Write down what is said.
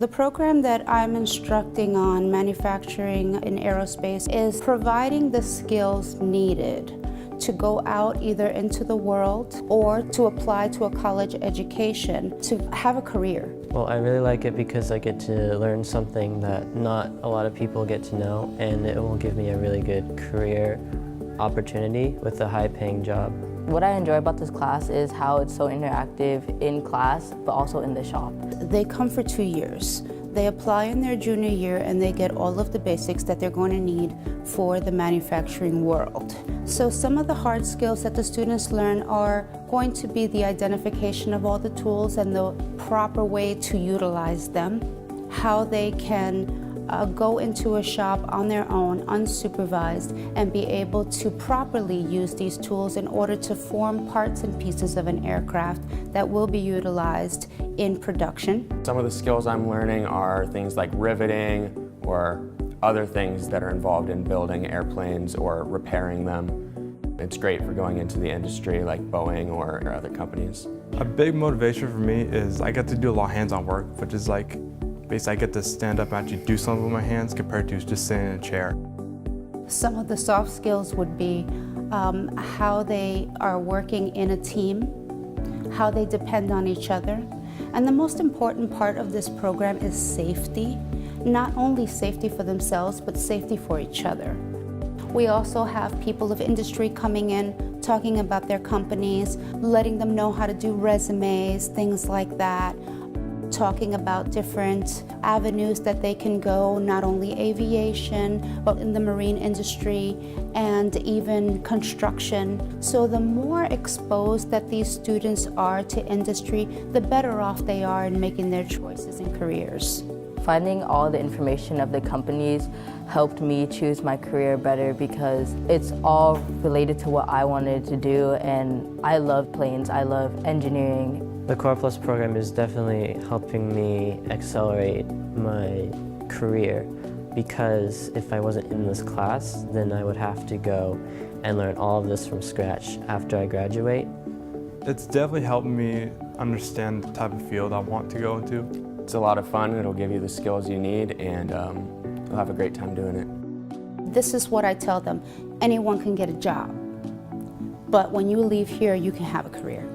The program that I'm instructing on, manufacturing in aerospace, is providing the skills needed to go out either into the world or to apply to a college education to have a career. Well, I really like it because I get to learn something that not a lot of people get to know, and it will give me a really good career opportunity with a high-paying job. What I enjoy about this class is how it's so interactive in class, but also in the shop. They come for 2 years. They apply in their junior year and they get all of the basics that they're going to need for the manufacturing world. So some of the hard skills that the students learn are going to be the identification of all the tools and the proper way to utilize them, how they can go into a shop on their own, unsupervised, and be able to properly use these tools in order to form parts and pieces of an aircraft that will be utilized in production. Some of the skills I'm learning are things like riveting or other things that are involved in building airplanes or repairing them. It's great for going into the industry like Boeing or other companies. A big motivation for me is I get to do a lot of hands-on work, which is like basically I get to stand up and actually do something with my hands compared to just sitting in a chair. Some of the soft skills would be how they are working in a team, how they depend on each other. And the most important part of this program is safety. Not only safety for themselves, but safety for each other. We also have people of industry coming in, talking about their companies, letting them know how to do resumes, things like that, talking about different avenues that they can go, not only aviation, but in the marine industry and even construction. So the more exposed that these students are to industry, the better off they are in making their choices and careers. Finding all the information of the companies helped me choose my career better because it's all related to what I wanted to do, and I love planes, I love engineering. The Core Plus program is definitely helping me accelerate my career because if I wasn't in this class, then I would have to go and learn all of this from scratch after I graduate. It's definitely helped me understand the type of field I want to go into. It's a lot of fun. It'll give you the skills you need, and you'll have a great time doing it. This is what I tell them. Anyone can get a job, but when you leave here, you can have a career.